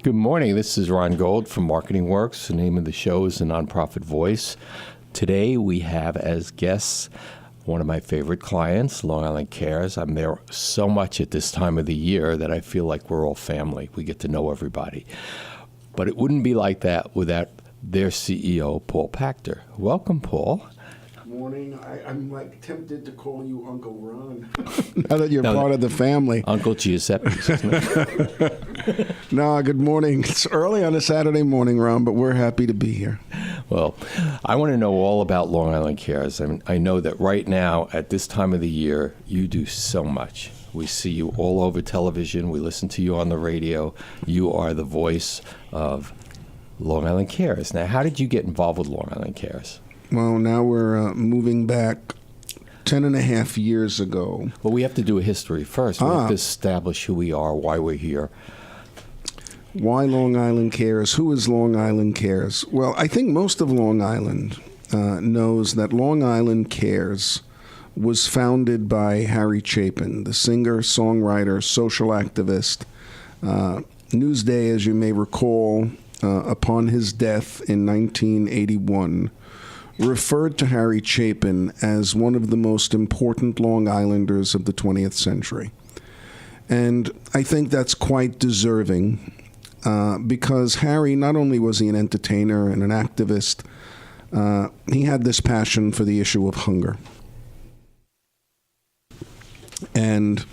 Good morning. This is Ron Gold from Marketing Works. The name of the show is The Nonprofit Voice. Today we have as guests one of my favorite clients, Long Island Cares. I'm there so much at this time of the year that I feel like we're all family. We get to know everybody. But it wouldn't be like that without their CEO, Paul Pachter. Welcome, Paul. Morning. I'm like tempted to call you Uncle Ron. Now that you're part of the family. Uncle Giuseppe, isn't it? No, good morning. It's early on a Saturday morning, Ron, but we're happy to be here. Well, I want to know all about Long Island Cares. I mean, I know that right now, at this time of the year, you do so much. We see you all over television. We listen to you on the radio. You are the voice of Long Island Cares. Now, how did you get involved with Long Island Cares? Well, now we're moving back 10 and a half years ago. Well, we have to do a history first. We have to establish who we are, why we're here. Why Long Island Cares? Who is Long Island Cares? Well, I think most of Long Island knows that Long Island Cares was founded by Harry Chapin, the singer, songwriter, social activist. Newsday, as you may recall, upon his death in 1981, referred to Harry Chapin as one of the most important Long Islanders of the 20th century. And I think that's quite deserving because Harry, not only was he an entertainer and an activist, he had this passion for the issue of hunger. And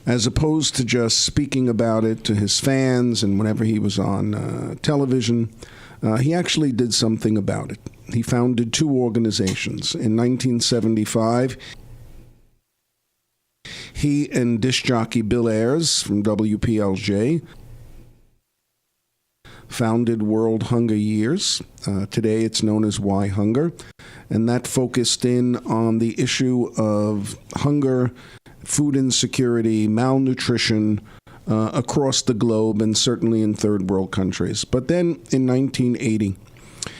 as opposed to just speaking about it to his fans and whenever he was on television, he actually did something about it. He founded two organizations. In 1975, he and disc jockey Bill Ayers from WPLJ founded World Hunger Years. Today it's known as Why Hunger. And that focused in on the issue of hunger, food insecurity, malnutrition across the globe and certainly in third world countries. But then in 1980,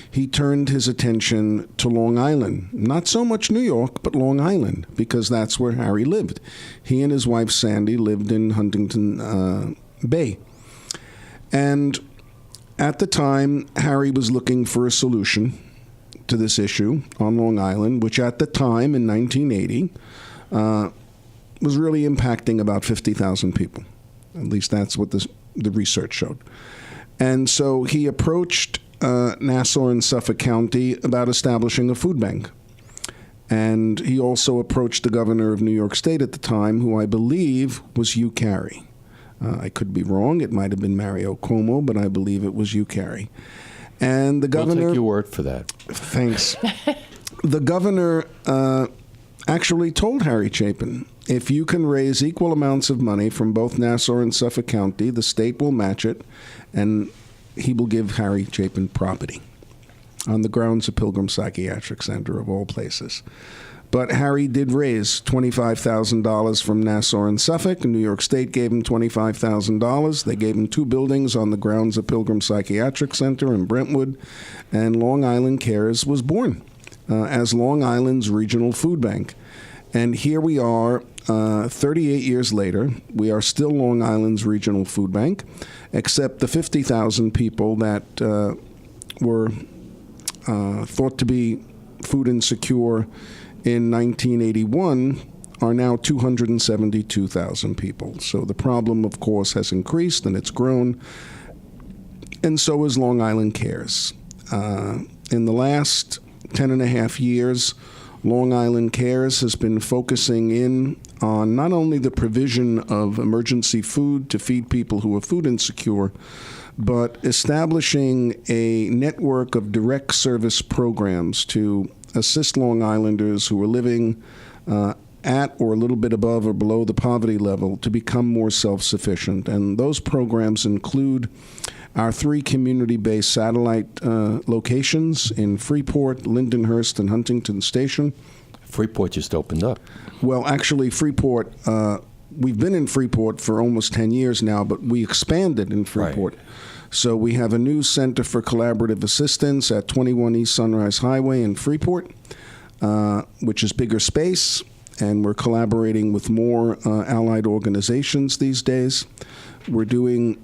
he turned his attention to Long Island. Not so much New York, but Long Island, because that's where Harry lived. He and his wife, Sandy, lived in Huntington Bay. And at the time, Harry was looking for a solution to this issue on Long Island, which at the time, in 1980, was really impacting about 50,000 people. At least that's what the research showed. And so he approached Nassau and Suffolk County about establishing a food bank. And he also approached the governor of New York State at the time, who I believe was Hugh Carey. I could be wrong. It might have been Mario Cuomo, but I believe it was Hugh Carey. And the governor... We'll take your word for that. Thanks. The governor actually told Harry Chapin, if you can raise equal amounts of money from both Nassau and Suffolk County, the state will match it, and he will give Harry Chapin property on the grounds of Pilgrim Psychiatric Center, of all places. But Harry did raise $25,000 from Nassau and Suffolk, and New York State gave him $25,000. They gave him two buildings on the grounds of Pilgrim Psychiatric Center in Brentwood, and Long Island Cares was born as Long Island's regional food bank. And here we are, 38 years later. We are still Long Island's regional food bank, except the 50,000 people that were thought to be food insecure in 1981 are now 272,000 people. So the problem, of course, has increased and it's grown, and so is Long Island Cares. In the last 10 and a half years, Long Island Cares has been focusing in on not only the provision of emergency food to feed people who are food insecure, but establishing a network of direct service programs to assist Long Islanders who are living at or a little bit above or below the poverty level to become more self-sufficient. And those programs include our three community-based satellite locations in Freeport, Lindenhurst, and Huntington Station. Freeport just opened up. Well, actually, Freeport, we've been in Freeport for almost 10 years now, but we expanded in Freeport. Right. So we have a new Center for Collaborative Assistance at 21 East Sunrise Highway in Freeport, which is bigger space, and we're collaborating with more allied organizations these days. We're doing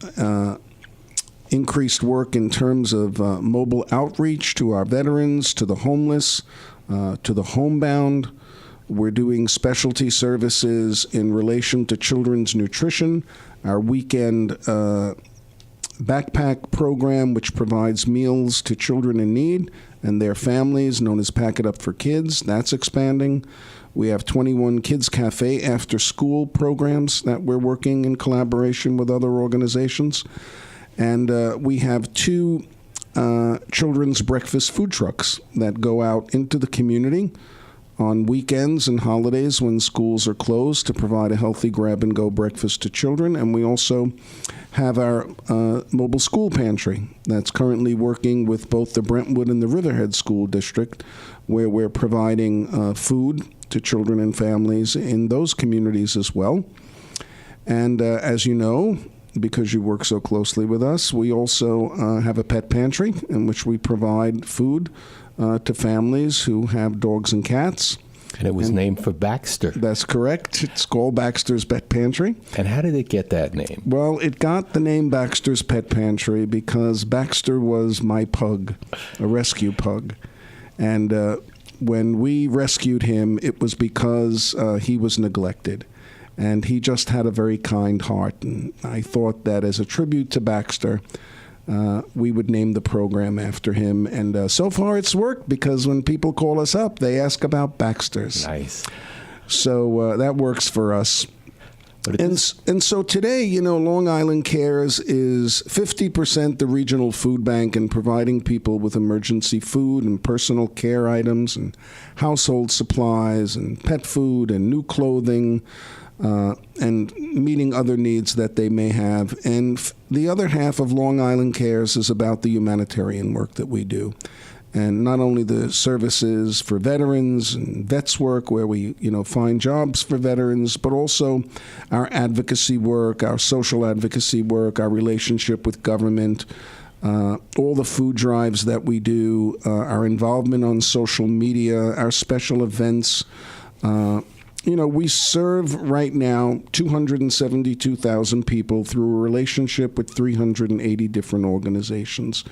increased work in terms of mobile outreach to our veterans, to the homeless, to the homebound. We're doing specialty services in relation to children's nutrition, our weekend backpack program, which provides meals to children in need and their families, known as Pack It Up for Kids. That's expanding. We have 21 Kids Cafe after-school programs that we're working in collaboration with other organizations. And we have 2 children's breakfast food trucks that go out into the community on weekends and holidays when schools are closed to provide a healthy grab-and-go breakfast to children. And we also have our mobile school pantry that's currently working with both the Brentwood and the Riverhead School District, where we're providing food to children and families in those communities as well. And as you know, because you work so closely with us, we also have a pet pantry in which we provide food to families who have dogs and cats. And it was named for Baxter. That's correct. It's called Baxter's Pet Pantry. And how did it get that name? Well, it got the name Baxter's Pet Pantry because Baxter was my pug, a rescue pug. And when we rescued him, it was because he was neglected. And he just had a very kind heart. And I thought that as a tribute to Baxter, we would name the program after him. And so far it's worked because when people call us up, they ask about Baxter's. Nice. So that works for us. And so today, Long Island Cares is 50% the regional food bank and providing people with emergency food and personal care items and household supplies and pet food and new clothing, and meeting other needs that they may have. And the other half of Long Island Cares is about the humanitarian work that we do. And not only the services for veterans and vets work where we, find jobs for veterans, but also our advocacy work, our social advocacy work, our relationship with government, all the food drives that we do, our involvement on social media, our special events. We serve right now 272,000 people through a relationship with 380 different organizations.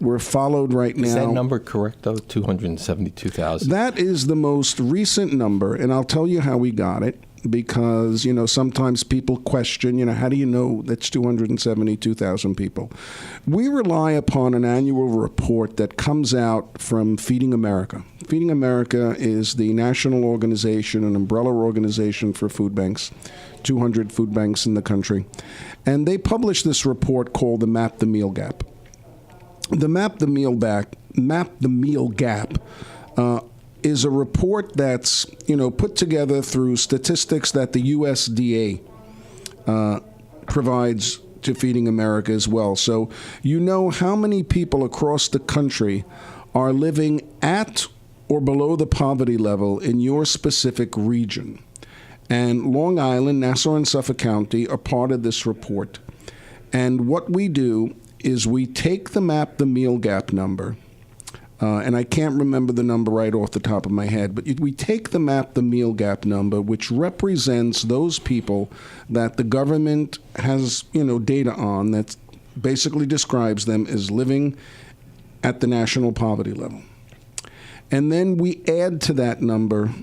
We're followed right now. Is that number correct, though, 272,000? That is the most recent number, and I'll tell you how we got it, because, sometimes people question, how do you know that's 272,000 people? We rely upon an annual report that comes out from Feeding America. Feeding America is the national organization, an umbrella organization for food banks, 200 food banks in the country. And they publish this report called the Map the Meal Gap. The Map the Meal Gap is a report that's, put together through statistics that the USDA provides to Feeding America as well. So how many people across the country are living at or below the poverty level in your specific region. And Long Island, Nassau, and Suffolk County are part of this report. And what we do is we take the Map the Meal Gap number, and I can't remember the number right off the top of my head, but we take the Map the Meal Gap number, which represents those people that the government has, data on that basically describes them as living at the national poverty level. And then we add to that number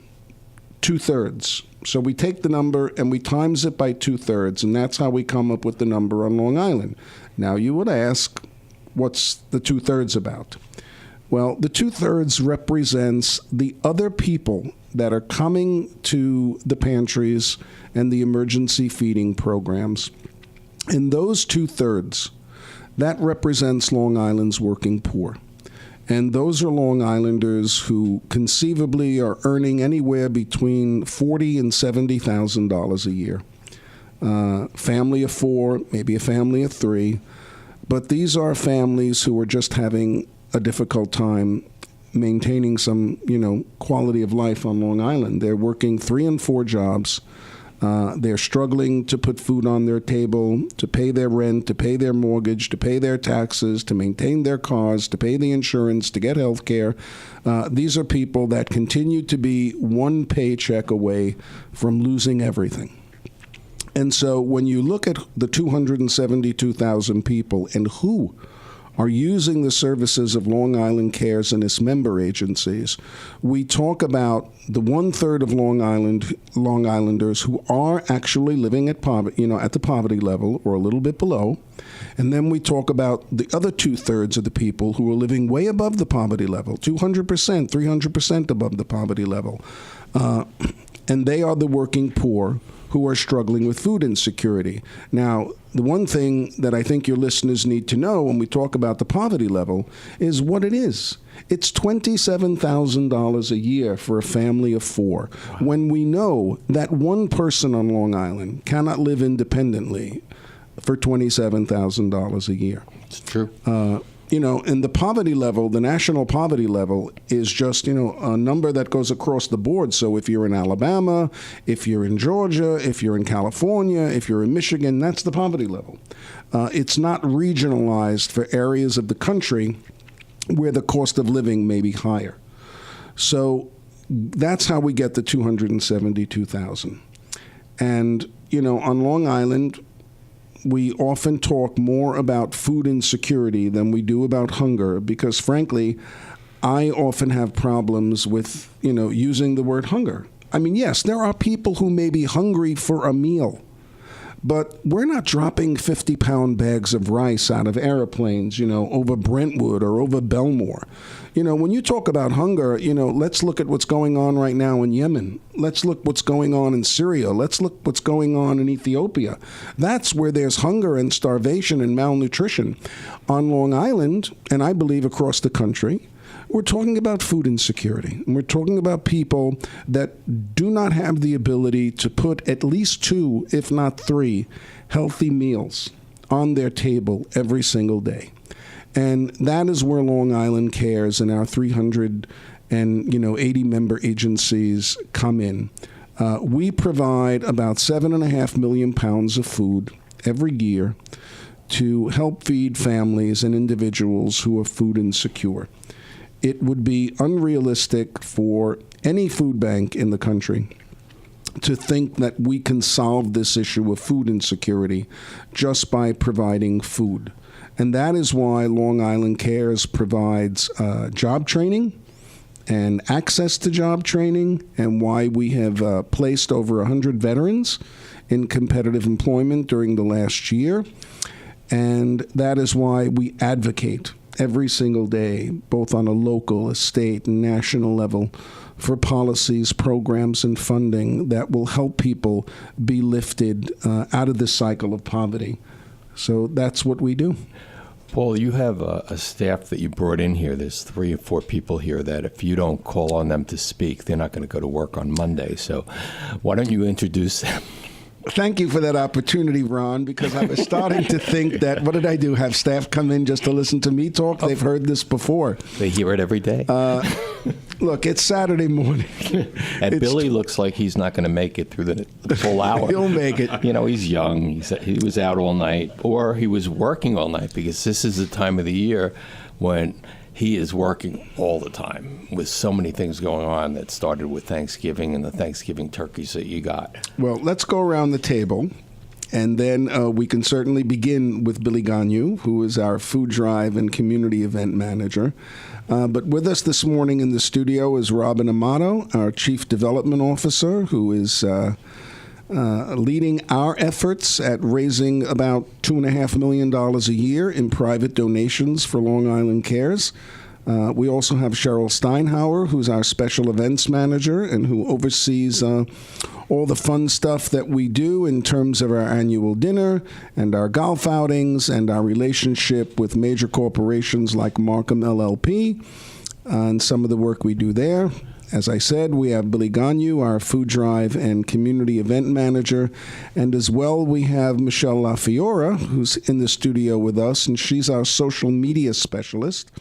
2/3. So we take the number and we times it by 2/3, and that's how we come up with the number on Long Island. Now, you would ask, what's the 2/3 about? Well, the 2/3 represents the other people that are coming to the pantries and the emergency feeding programs. And those 2/3, that represents Long Island's working poor. And those are Long Islanders who conceivably are earning anywhere between $40,000 and $70,000 a year. Family of 4, maybe a family of 3. But these are families who are just having a difficult time maintaining some, quality of life on Long Island. They're working 3 and 4 jobs. They're struggling to put food on their table, to pay their rent, to pay their mortgage, to pay their taxes, to maintain their cars, to pay the insurance, to get health care. These are people that continue to be one paycheck away from losing everything. And so when you look at the 272,000 people and who are using the services of Long Island Cares and its member agencies, we talk about the 1/3 of Long Islanders who are actually living at poverty, at the poverty level or a little bit below. And then we talk about the other 2/3 of the people who are living way above the poverty level, 200%, 300% above the poverty level. And they are the working poor who are struggling with food insecurity. Now, the one thing that I think your listeners need to know when we talk about the poverty level is what it is. It's $27,000 a year for a family of 4. When we know that one person on Long Island cannot live independently for $27,000 a year. It's true. And the poverty level, the national poverty level, is just, a number that goes across the board. So if you're in Alabama, if you're in Georgia, if you're in California, if you're in Michigan, that's the poverty level. It's not regionalized for areas of the country where the cost of living may be higher. So that's how we get the 272,000. And, on Long Island, we often talk more about food insecurity than we do about hunger because, frankly, I often have problems with, using the word hunger. I mean, yes, there are people who may be hungry for a meal, but we're not dropping 50-pound bags of rice out of airplanes, over Brentwood or over Belmore. When you talk about hunger, let's look at what's going on right now in Yemen. Let's look what's going on in Syria. Let's look what's going on in Ethiopia. That's where there's hunger and starvation and malnutrition. On Long Island, and I believe across the country, we're talking about food insecurity. And we're talking about people that do not have the ability to put at least 2, if not 3, healthy meals on their table every single day. And that is where Long Island Cares and our 380 member agencies come in. We provide about 7.5 million pounds of food every year to help feed families and individuals who are food insecure. It would be unrealistic for any food bank in the country to think that we can solve this issue of food insecurity just by providing food. And that is why Long Island Cares provides job training and access to job training, and why we have placed over 100 veterans in competitive employment during the last year. And that is why we advocate every single day, both on a local, a state, and national level, for policies, programs, and funding that will help people be lifted out of this cycle of poverty. So that's what we do. Paul, you have a staff that you brought in here. There's 3 or 4 people here that if you don't call on them to speak, they're not going to go to work on Monday. So why don't you introduce them? Thank you for that opportunity, Ron, because I was starting to think that, what did I do, have staff come in just to listen to me talk? They've heard this before. They hear it every day. Look, it's Saturday morning. And Billy looks like he's not going to make it through the full hour. He'll make it. He's young. He was out all night, or he was working all night, because this is the time of the year when he is working all the time with so many things going on that started with Thanksgiving and the Thanksgiving turkeys that you got. Well, let's go around the table, and then we can certainly begin with Billy Gagnon, who is our food drive and community event manager. But with us this morning in the studio is Robin Amato, our Chief Development Officer, who is leading our efforts at raising about $2.5 million a year in private donations for Long Island Cares. We also have Cheryl Steinhauer, who's our special events manager and who oversees all the fun stuff that we do in terms of our annual dinner and our golf outings and our relationship with major corporations like Markham LLP and some of the work we do there. As I said, we have Billy Gagnon, our food drive and community event manager. And as well, we have Michelle LaFiora, who's in the studio with us, and she's our social media specialist.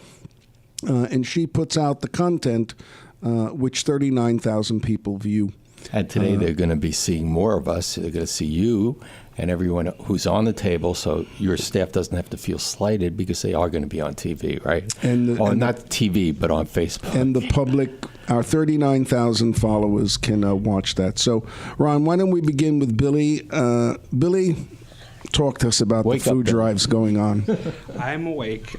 And she puts out the content, which 39,000 people view. And today they're going to be seeing more of us. They're going to see you and everyone who's on the table, so your staff doesn't have to feel slighted because they are going to be on TV, right? Not TV, but on Facebook. And the public, our 39,000 followers can watch that. So, Ron, why don't we begin with Billy? Billy, talk to us about the food drives going on. I'm awake.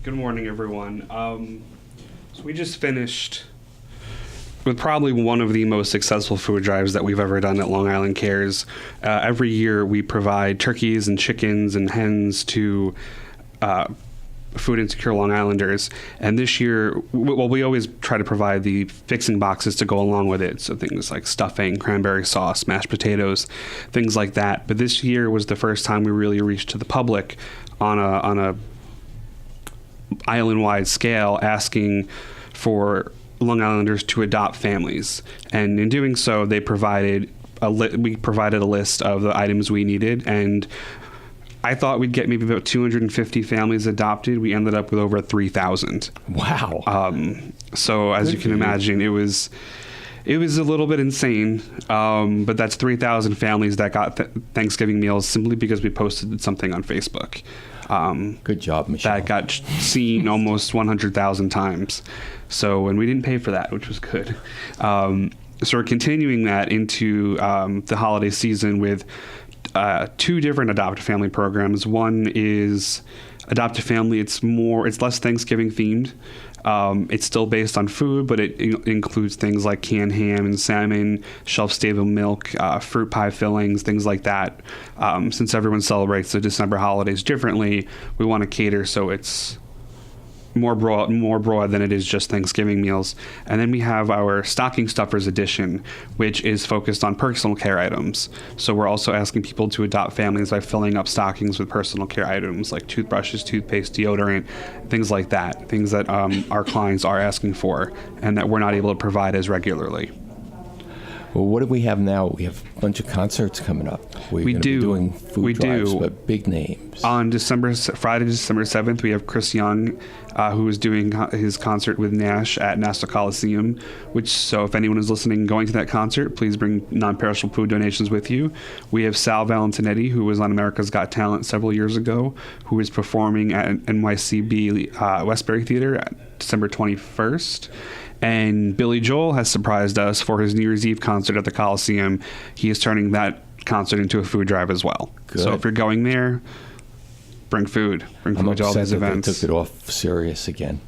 Good morning, everyone. So we just finished with probably one of the most successful food drives that we've ever done at Long Island Cares. Every year we provide turkeys and chickens and hens to food insecure Long Islanders. And this year, we always try to provide the fixing boxes to go along with it. So things like stuffing, cranberry sauce, mashed potatoes, things like that. But this year was the first time we really reached to the public on a island-wide scale, asking for Long Islanders to adopt families, and in doing so, we provided a list of the items we needed, and I thought we'd get maybe about 250 families adopted. We ended up with over 3,000. Wow! So as you can imagine, it was a little bit insane, but that's 3,000 families that got Thanksgiving meals simply because we posted something on Facebook. Good job, Michelle. That got seen almost 100,000 times. So, and we didn't pay for that, which was good. So we're continuing that into the holiday season with two different Adoptive Family programs. One is Adoptive Family. It's less Thanksgiving themed. It's still based on food, but it includes things like canned ham and salmon, shelf-stable milk, fruit pie fillings, things like that. Since everyone celebrates the December holidays differently, we want to cater so it's more broad than it is just Thanksgiving meals. And then we have our Stocking Stuffers edition, which is focused on personal care items. So we're also asking people to adopt families by filling up stockings with personal care items like toothbrushes, toothpaste, deodorant, things like that, things that our clients are asking for and that we're not able to provide as regularly. Well, what do we have now? We have a bunch of concerts coming up. We're going to be doing food drives, but big names. On Friday, December 7th, we have Chris Young, who is doing his concert with Nash at Nassau Coliseum, so if anyone is listening going to that concert, please bring non-perishable food donations with you. We have Sal Valentinetti, who was on America's Got Talent several years ago, who is performing at NYCB Westbury Theater at December 21st. And Billy Joel has surprised us for his New Year's Eve concert at the Coliseum. He is turning that concert into a food drive as well. Good. So if you're going there, bring food. Bring food to all these events. They took it off Sirius again.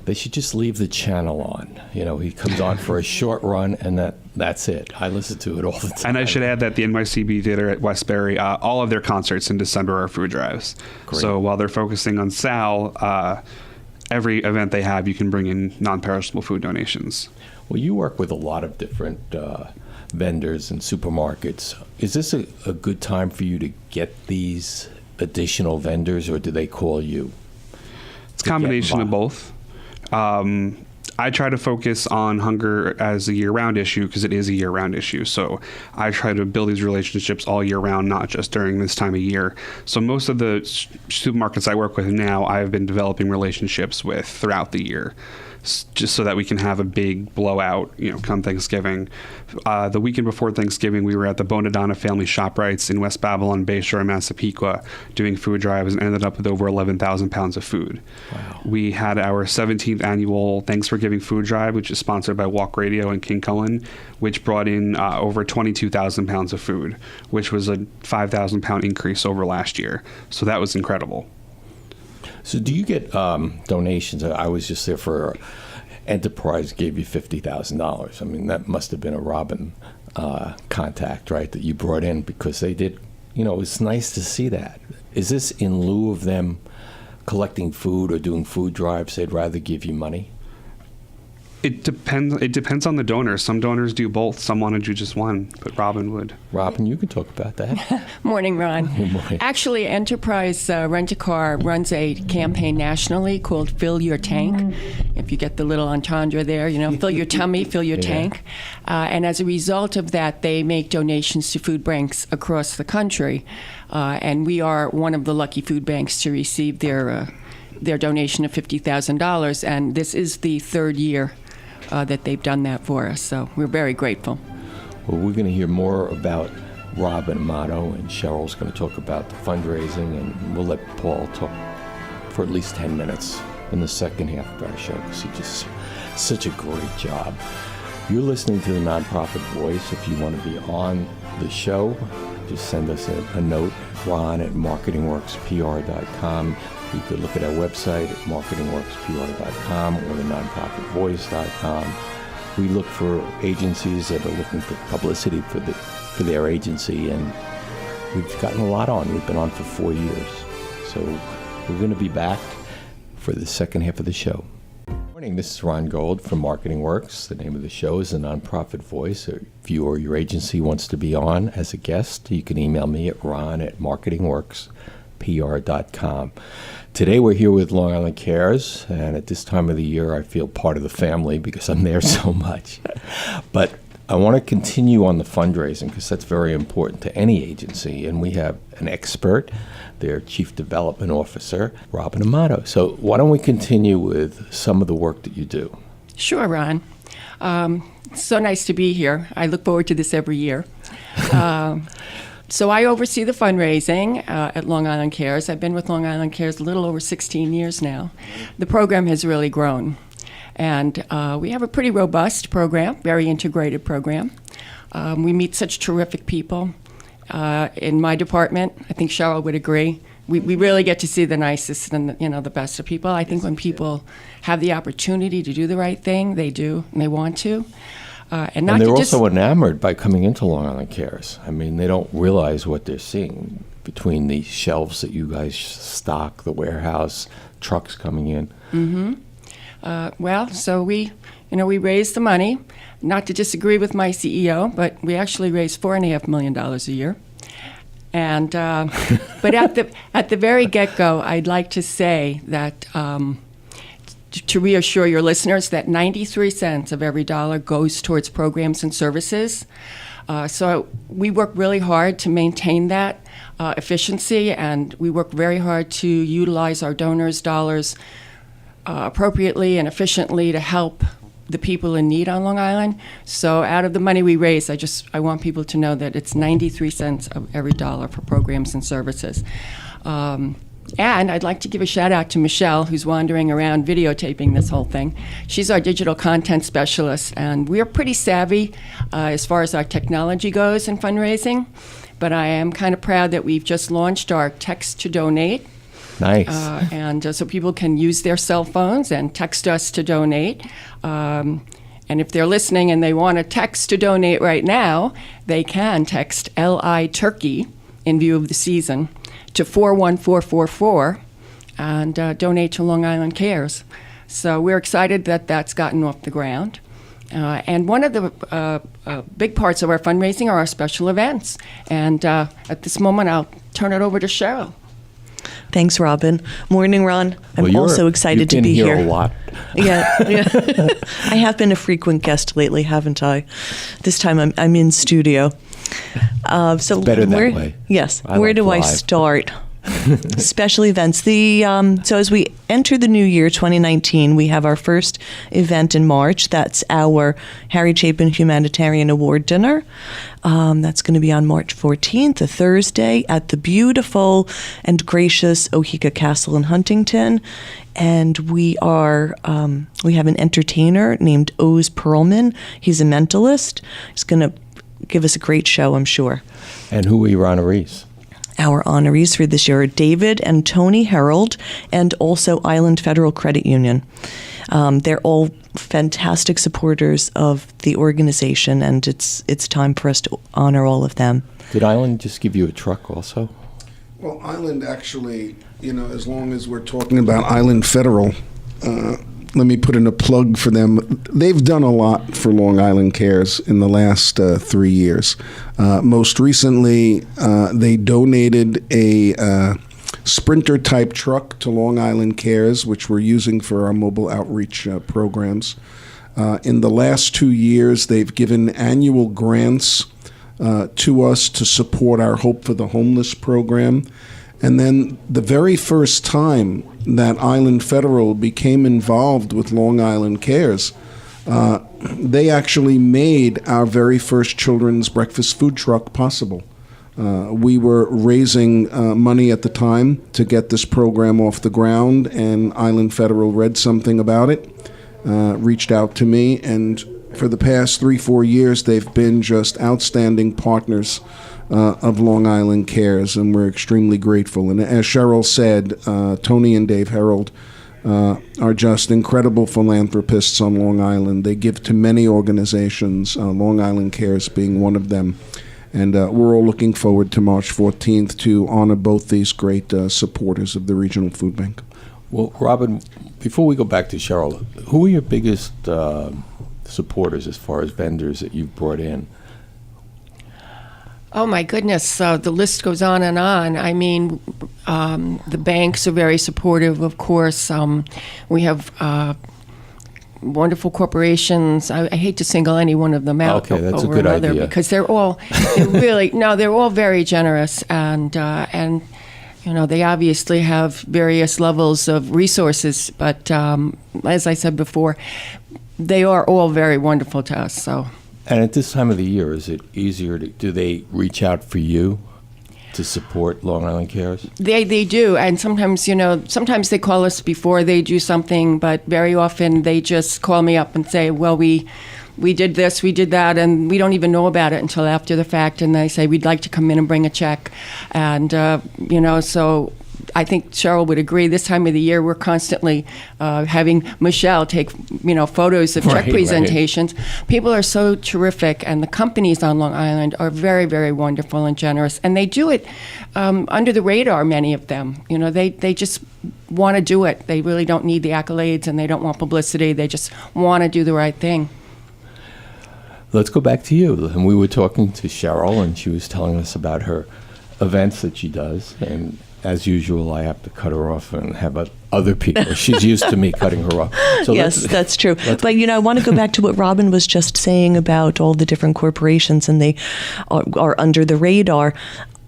They should just leave the channel on. He comes on for a short run, and that's it. I listen to it all the time. And I should add that the NYCB Theater at Westbury, all of their concerts in December are food drives. Great. So while they're focusing on Sal, every event they have, you can bring in non-perishable food donations. Well, you work with a lot of different vendors and supermarkets. Is this a good time for you to get these additional vendors, or do they call you? It's a combination of both. I try to focus on hunger as a year-round issue because it is a year-round issue. So I try to build these relationships all year round, not just during this time of year. So most of the supermarkets I work with now, I've been developing relationships with throughout the year, just so that we can have a big blowout, come Thanksgiving. The weekend before Thanksgiving, we were at the Bonadonna Family ShopRites in West Babylon, Bayshore, and Massapequa doing food drives and ended up with over 11,000 pounds of food. Wow. We had our 17th annual Thanks for Giving food drive, which is sponsored by Walk Radio and King Cullen, which brought in over 22,000 pounds of food, which was a 5,000 pound increase over last year. So that was incredible. So do you get donations? I was just there for Enterprise gave you $50,000. I mean, that must have been a Robin contact, right, that you brought in because they did, it's nice to see that. Is this in lieu of them collecting food or doing food drives? They'd rather give you money? It depends on the donor. Some donors do both. Some want to do just one, but Robin would. Robin, you can talk about that. Morning, Ron. Good morning. Actually, Enterprise Rent-A-Car runs a campaign nationally called Fill Your Tank. If you get the little entendre there, fill your tummy, fill your tank. And as a result of that, they make donations to food banks across the country. And we are one of the lucky food banks to receive their donation of $50,000. And this is the third year that they've done that for us. So we're very grateful. Well, we're going to hear more about Rob and Amato, and Cheryl's going to talk about the fundraising, and we'll let Paul talk for at least 10 minutes in the second half of our show, because he just such a great job. You're listening to the Nonprofit Voice. If you want to be on the show, just send us a note, ron@marketingworkspr.com. You could look at our website at marketingworkspr.com or the nonprofitvoice.com. We look for agencies that are looking for publicity for their agency, and we've gotten a lot on. We've been on for 4 years. So we're going to be back for the second half of the show. Good morning, this is Ron Gold from Marketing Works. The name of the show is The Nonprofit Voice. If you or your agency wants to be on as a guest, you can email me at ron@marketingworkspr.com. Today we're here with Long Island Cares, and at this time of the year I feel part of the family because I'm there so much. But I want to continue on the fundraising because that's very important to any agency, and we have an expert, their Chief Development Officer, Robin Amato. So why don't we continue with some of the work that you do? Sure, Ron. So nice to be here. I look forward to this every year. So I oversee the fundraising at Long Island Cares. I've been with Long Island Cares a little over 16 years now. The program has really grown. And we have a pretty robust program, very integrated program. We meet such terrific people. In my department, I think Cheryl would agree, we really get to see the nicest and the best of people. I think when people have the opportunity to do the right thing, they do, and they want to. And they're also enamored by coming into Long Island Cares. I mean, they don't realize what they're seeing between the shelves that you guys stock, the warehouse, trucks coming in. Mm-hmm. So we raise the money, not to disagree with my CEO, but we actually raise $4.5 million a year. And but at the very get-go, I'd like to say that to reassure your listeners that 93 cents of every dollar goes towards programs and services. So we work really hard to maintain that efficiency, and we work very hard to utilize our donors' dollars appropriately and efficiently to help the people in need on Long Island. So out of the money we raise, I want people to know that it's 93 cents of every dollar for programs and services. And I'd like to give a shout out to Michelle, who's wandering around videotaping this whole thing. She's our digital content specialist, and we're pretty savvy as far as our technology goes in fundraising. But I am kind of proud that we've just launched our text to donate. Nice. So people can use their cell phones and text us to donate. And if they're listening and they want to text to donate right now, they can text LI Turkey in view of the season to 41444 and donate to Long Island Cares. So we're excited that that's gotten off the ground. And one of the big parts of our fundraising are our special events. And at this moment, I'll turn it over to Cheryl. Thanks, Robin. Morning, Ron. I'm also excited to be here. You've been here a lot. Yeah. I have been a frequent guest lately, haven't I? This time I'm in studio. It's better that way. Yes. Where do I start? Special events. So as we enter the new year, 2019, we have our first event in March. That's our Harry Chapin Humanitarian Award Dinner. That's going to be on March 14th, a Thursday, at the beautiful and gracious Oheka Castle in Huntington. And we have an entertainer named Oz Perlman. He's a mentalist. He's going to give us a great show, I'm sure. And who are your honorees? Our honorees for this year are David and Tony Herold, and also Island Federal Credit Union. They're all fantastic supporters of the organization, and it's time for us to honor all of them. Did Island just give you a truck also? Well, Island actually, as long as we're talking about Island Federal, let me put in a plug for them. They've done a lot for Long Island Cares in the last 3 years. Most recently, they donated a Sprinter-type truck to Long Island Cares, which we're using for our mobile outreach programs. In the last 2 years, they've given annual grants to us to support our Hope for the Homeless program. And then the very first time that Island Federal became involved with Long Island Cares, they actually made our very first children's breakfast food truck possible. We were raising money at the time to get this program off the ground, and Island Federal read something about it, reached out to me, and for the past 3-4 years, they've been just outstanding partners of Long Island Cares, and we're extremely grateful. And as Cheryl said, Tony and Dave Herold are just incredible philanthropists on Long Island. They give to many organizations, Long Island Cares being one of them. And we're all looking forward to March 14th to honor both these great supporters of the Regional Food Bank. Well, Robin, before we go back to Cheryl, who are your biggest supporters as far as vendors that you've brought in? Oh, my goodness. The list goes on and on. I mean, the banks are very supportive, of course. We have wonderful corporations. I hate to single any one of them out Okay, that's a over good another idea. because they're all very generous, and they obviously have various levels of resources, but as I said before, they are all very wonderful to us. So. And at this time of the year, is it easier do they reach out for you to support Long Island Cares? They do, and sometimes they call us before they do something, but very often they just call me up and say, well, we did this, we did that, and we don't even know about it until after the fact, and they say, we'd like to come in and bring a check. And, so I think Cheryl would agree, this time of the year, we're constantly having Michelle take, photos of check Right. presentations. People are so terrific, and the companies on Long Island are very, very wonderful and generous. And they do it under the radar, many of them. They just want to do it. They really don't need the accolades, and they don't want publicity. They just want to do the right thing. Let's go back to you. And we were talking to Cheryl, and she was telling us about her events that she does. And as usual, I have to cut her off and have other people. She's used to me cutting her off. So Yes, that's true. But, I want to go back to what Robin was just saying about all the different corporations, and they are under the radar.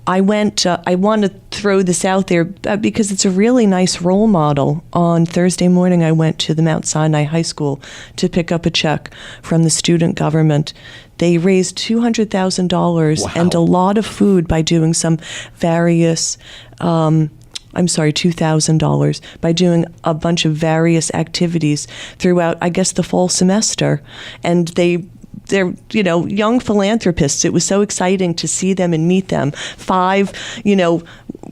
I want to throw this out there because it's a really nice role model. On Thursday morning, I went to the Mount Sinai High School to pick up a check from the student government. They raised $200,000 and a lot of food by doing some various, $2,000 by doing a bunch of various activities throughout, I guess, the fall semester. And they're young philanthropists. It was so exciting to see them and meet them. 5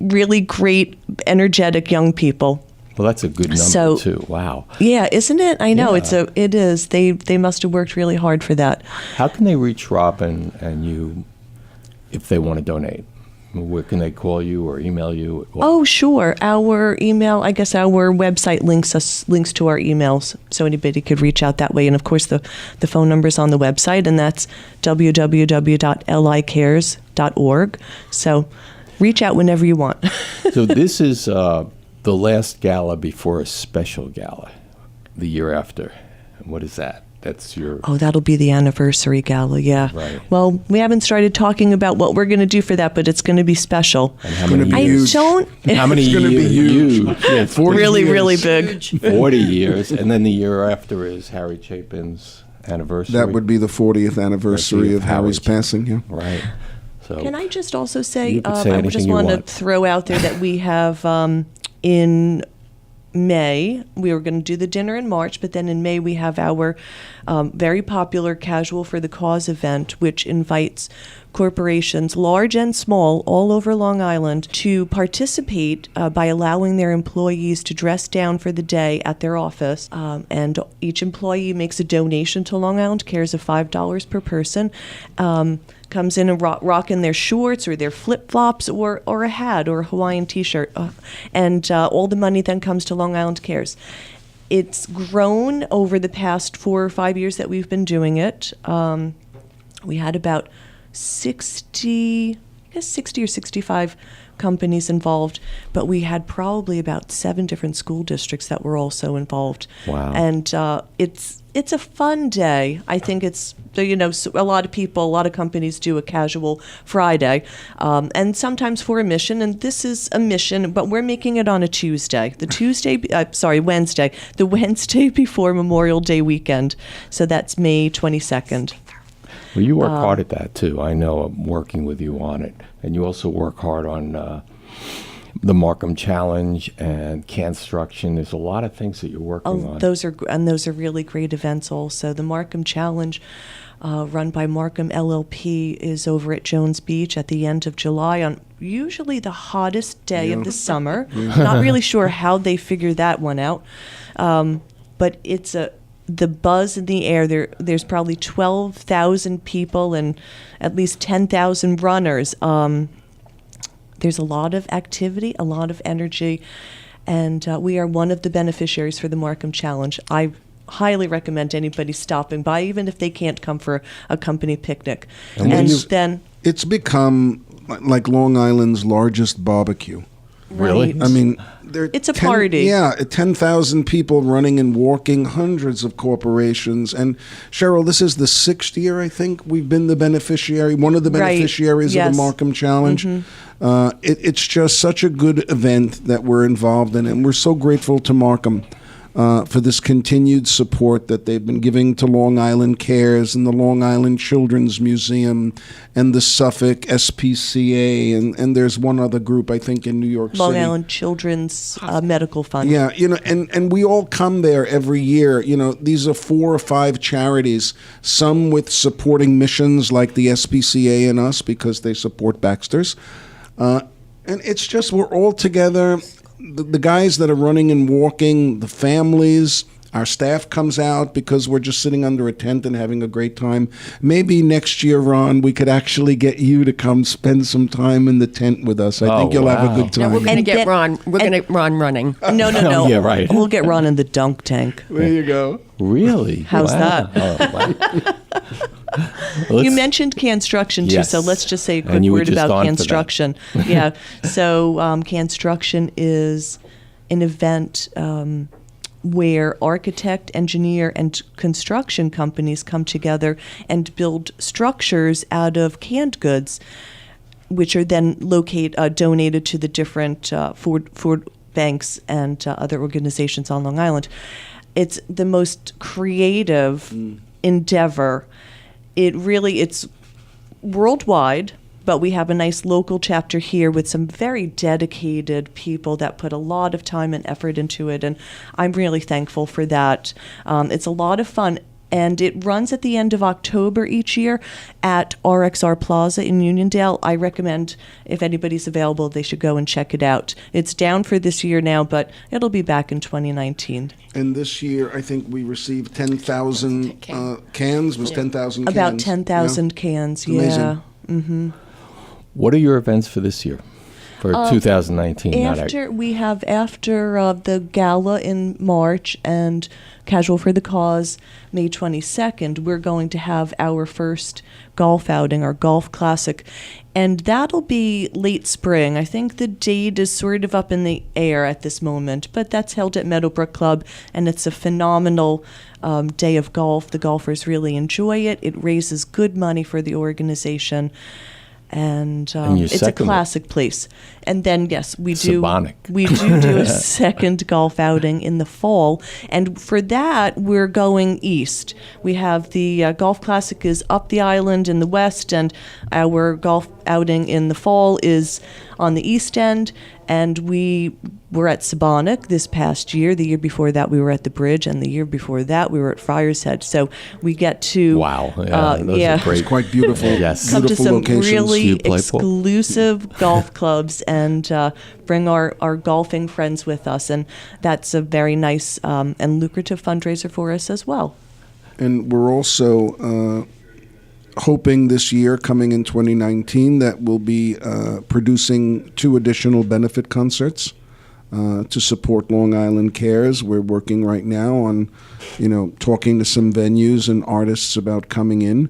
really great, energetic young people. Well, that's a good number too. Wow. Yeah, isn't it? I know Yeah. it is. They must have worked really hard for that. How can they reach Robin and you if they want to donate? Where can they call you or email you? Oh, sure. Our email, I guess our website links to our emails, so anybody could reach out that way. And of course, the phone number is on the website, and that's www.licares.org. So reach out whenever you want. So this is the last gala before a special gala the year after. What is that? That's your... Oh, that'll be the anniversary gala, yeah. Right. Well, we haven't started talking about what we're going to do for that, but it's going to be special. And how many gonna be years? How many It's gonna be huge. Yeah, 40 Really, years. really big. 40 years. And then the year after is Harry Chapin's anniversary. That would be the 40th anniversary of Harry's Harry. passing, yeah. Right. So Can I just also say, You can say I anything just you want to want. throw out there that we have in May, we were going to do the dinner in March, but then in May we have our very popular Casual for the Cause event, which invites corporations, large and small, all over Long Island to participate by allowing their employees to dress down for the day at their office. And each employee makes a donation to Long Island Cares of $5 per person. Comes in and rocking their shorts or their flip-flops or a hat or a Hawaiian T-shirt. And all the money then comes to Long Island Cares. It's grown over the past 4 or 5 years that we've been doing it. We had about 60 or 65 companies involved, but we had probably about 7 different school districts that were also involved. Wow. And it's a fun day. I think it's, a lot of people, a lot of companies do a casual Friday, and sometimes for a mission, and this is a mission, but we're making it on a Tuesday. Wednesday. The Wednesday before Memorial Day weekend. So that's May 22nd. Well, you work hard at that too. I know. I'm working with you on it, and you also work hard on the Markham Challenge and Construction. There's a lot of things that you're working on. Those are really great events. Also, the Markham Challenge, run by Markham LLP, is over at Jones Beach at the end of July on usually the hottest day of the summer. Not really sure how they figure that one out, but it's the buzz in the air. There's probably 12,000 people and at least 10,000 runners. There's a lot of activity, a lot of energy, and we are one of the beneficiaries for the Markham Challenge. I highly recommend anybody stopping by, even if they can't come for a company picnic. And then it's become like Long Island's largest barbecue. Really? Right. I mean, It's a party. Yeah, 10,000 people running and walking, hundreds of corporations. And Cheryl, this is the 6th year, I think, we've been the beneficiary, one of the beneficiaries of the Markham Challenge. It's just such a good event that we're involved in, and we're so grateful to Markham for this continued support that they've been giving to Long Island Cares and the Long Island Children's Museum and the Suffolk SPCA, and there's one other group, I think, in New York City. Long Island Children's Medical Fund. Yeah, and we all come there every year. These are 4 or 5 charities, some with supporting missions like the SPCA and us because they support Baxter's. And it's just, we're all together. The guys that are running and walking, the families, our staff comes out because we're just sitting under a tent and having a great time. Maybe next year, Ron, we could actually get you to come spend some time in the tent with us. I think you'll have a good Now time. we're going to get Ron. We're going to get Ron running. No. Yeah, right. We'll get Ron in the dunk tank. There you go. Really? How's that? You mentioned construction too, Yes. so let's just say a quick And you were word just about on for that. construction. Yeah, so construction is an event where architect, engineer, and construction companies come together and build structures out of canned goods, which are then donated to the different food banks and other organizations on Long Island. It's the most creative endeavor. It's worldwide, but we have a nice local chapter here with some very dedicated people that put a lot of time and effort into it, and I'm really thankful for that. It's a lot of fun, and it runs at the end of October each year at RXR Plaza in Uniondale. I recommend, if anybody's available, they should go and check it out. It's down for this year now, but it'll be back in 2019. And this year, I think we received 10,000 cans. Was 10,000 cans? About 10,000 cans, Amazing. yeah. What are your events for this year, for 2019? After the gala in March and Casual for the Cause, May 22nd, we're going to have our first golf outing, our golf classic, and that'll be late spring. I think the date is sort of up in the air at this moment, but that's held at Meadowbrook Club, and it's a phenomenal day of golf. The golfers really enjoy it. It raises good money for the organization. And it's a classic place. And then, yes, we do do a second golf outing in the fall. And for that, we're going east. We have the Golf Classic is up the island in the west, and our golf outing in the fall is on the east end. And we were at Sabonic this past year. The year before that, we were at the Bridge, and the year before that, we were at Friar's Head. So we get to Those are great. It's quite beautiful. Yes. come to Beautiful some locations. really You play pool? exclusive golf clubs and bring our golfing friends with us. And that's a very nice and lucrative fundraiser for us as well. And we're also hoping this year, coming in 2019, that we'll be producing 2 additional benefit concerts to support Long Island Cares. We're working right now on, talking to some venues and artists about coming in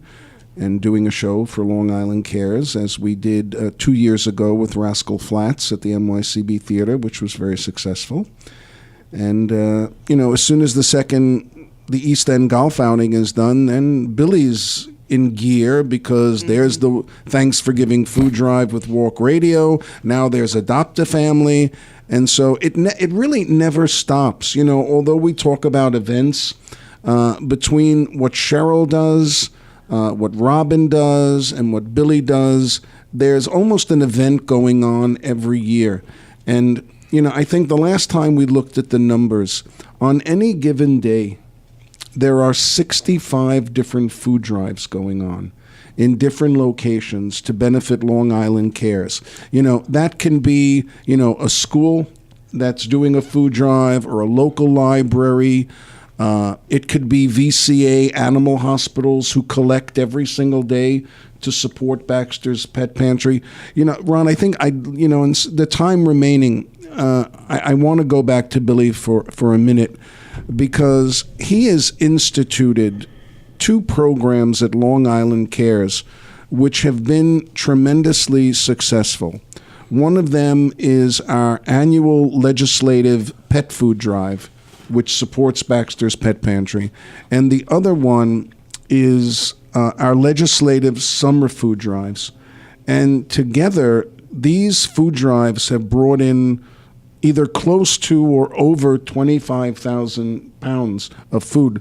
and doing a show for Long Island Cares, as we did 2 years ago with Rascal Flatts at the NYCB Theater, which was very successful. And, as soon as the East End golf outing is done, then Billy's in gear, because there's the Thanks for Giving food drive with Walk Radio. Now there's Adoptive Family. And so it really never stops. Although we talk about events, between what Cheryl does, what Robin does and what Billy does. There's almost an event going on every year. And, I think the last time we looked at the numbers, on any given day, there are 65 different food drives going on in different locations to benefit Long Island Cares. That can be, a school that's doing a food drive or a local library. It could be VCA animal hospitals who collect every single day to support Baxter's Pet Pantry. Ron, I think in the time remaining, I want to go back to Billy for a minute, because he has instituted 2 programs at Long Island Cares which have been tremendously successful. One of them is our annual legislative pet food drive, which supports Baxter's Pet Pantry. And the other one is our legislative summer food drives. And together, these food drives have brought in either close to or over 25,000 pounds of food.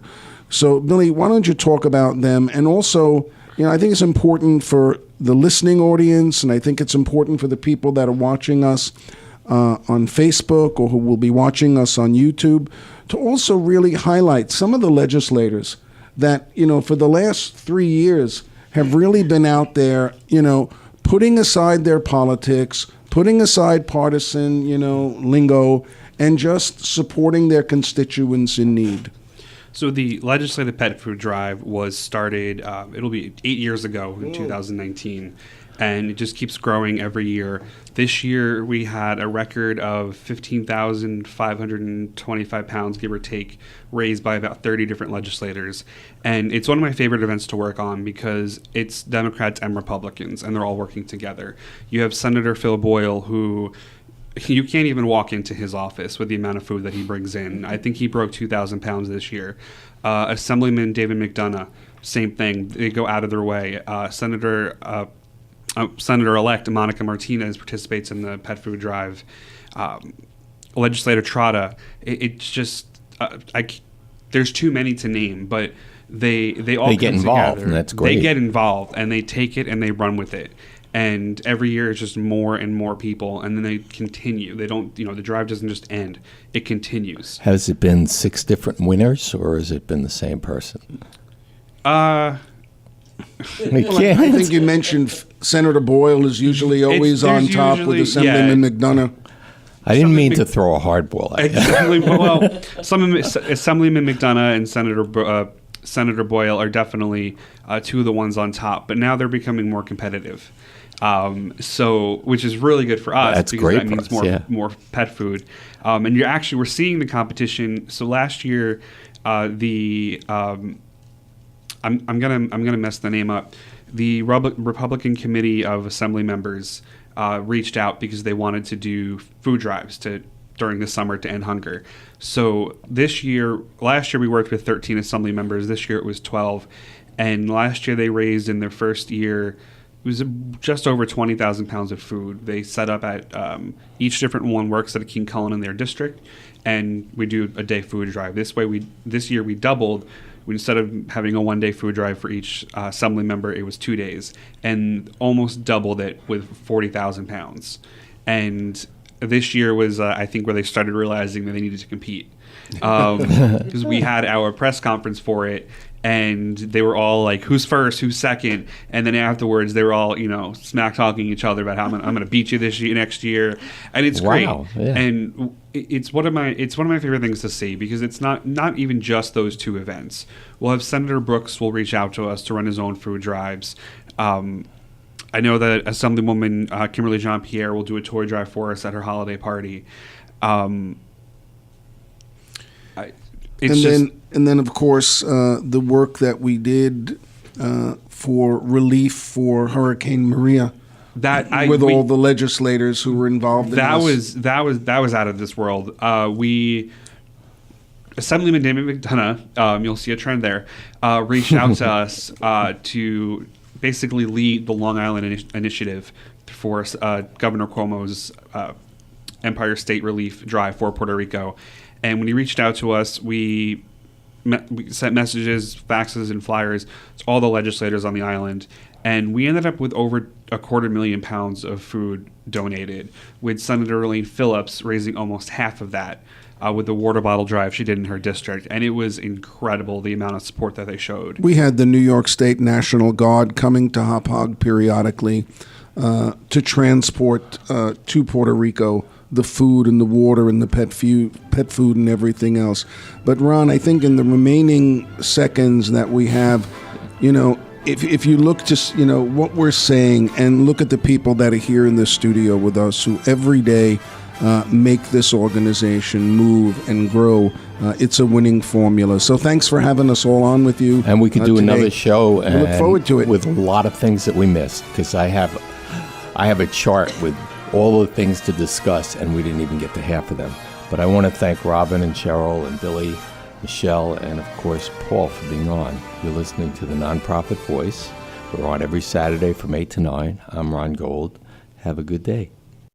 So, Billy, why don't you talk about them? And also, I think it's important for the listening audience, and I think it's important for the people that are watching us on Facebook or who will be watching us on YouTube, to also really highlight some of the legislators that, for the last 3 years have really been out there, putting aside their politics, putting aside partisan, lingo, and just supporting their constituents in need. So the legislative pet food drive was started, it'll be 8 years ago in 2019, and it just keeps growing every year. This year we had a record of 15,525 pounds, give or take, raised by about 30 different legislators. And it's one of my favorite events to work on because it's Democrats and Republicans, and they're all working together. You have Senator Phil Boyle, who you can't even walk into his office with the amount of food that he brings in. I think he broke 2,000 pounds this year. Assemblyman David McDonough, same thing. They go out of their way. Senator-elect Monica Martinez participates in the pet food drive. Legislator Trotta. It's just there's too many to name, but they all get involved, and that's great. They get involved and they take it and they run with it. And every year it's just more and more people, and then they continue. They don't, the drive doesn't just end; it continues. Has it been 6 different winners, or has it been the same person? I think you mentioned Senator Boyle is usually always on top with Assemblyman McDonough. I didn't mean to throw a hardball at you. Well, Assemblyman McDonough and Senator Boyle are definitely 2 of the ones on top, but now they're becoming more competitive. Which is really good for us. That's because great that means more pet food. And we're seeing the competition. So last year, I'm gonna mess the name up. The Republican Committee of Assembly members reached out because they wanted to do food drives during the summer to end hunger. So last year we worked with 13 Assembly members. This year it was 12, and last year they raised in their first year. It was just over 20,000 pounds of food. They set up at each different one works at a King Cullen in their district, and we do a day food drive. This year we doubled. Instead of having a 1-day food drive for each assembly member, it was 2 days, and almost doubled it with 40,000 pounds. And this year was, I think, where they started realizing that they needed to compete. Because we had our press conference for it, and they were all like, who's first, who's second, and then afterwards they were all smack talking each other about how I'm going to beat you next year, and it's great. Yeah. And it's one of my favorite things to see, because it's not even just those 2 events. We'll have Senator Brooks will reach out to us to run his own food drives. I know that Assemblywoman Kimberly Jean-Pierre will do a toy drive for us at her holiday party. And then, of course, the work that we did for relief for Hurricane Maria, all the legislators who were involved in this. That was out of this world. Assemblyman David McDonough, you'll see a trend there, reached out to us to basically lead the Long Island initiative for Governor Cuomo's Empire State Relief Drive for Puerto Rico. And when he reached out to us, we we sent messages, faxes, and flyers to all the legislators on the island. And we ended up with over 250,000 pounds of food donated, with Senator Elaine Phillips raising almost half of that with the water bottle drive she did in her district. And it was incredible, the amount of support that they showed. We had the New York State National Guard coming to Hop Hog periodically to transport to Puerto Rico the food and the water and the pet food and everything else. But Ron, I think in the remaining seconds that we have, if you look just, what we're saying and look at the people that are here in the studio with us who every day make this organization move and grow, it's a winning formula. So thanks for having us all on with you. And we could do today. another show. We look forward to it. With a lot of things that we missed, because I have a chart with all the things to discuss, and we didn't even get to half of them. But I want to thank Robin and Cheryl and Billy, Michelle, and of course Paul for being on. You're listening to The Nonprofit Voice. We're on every Saturday from 8 to 9. I'm Ron Gold. Have a good day.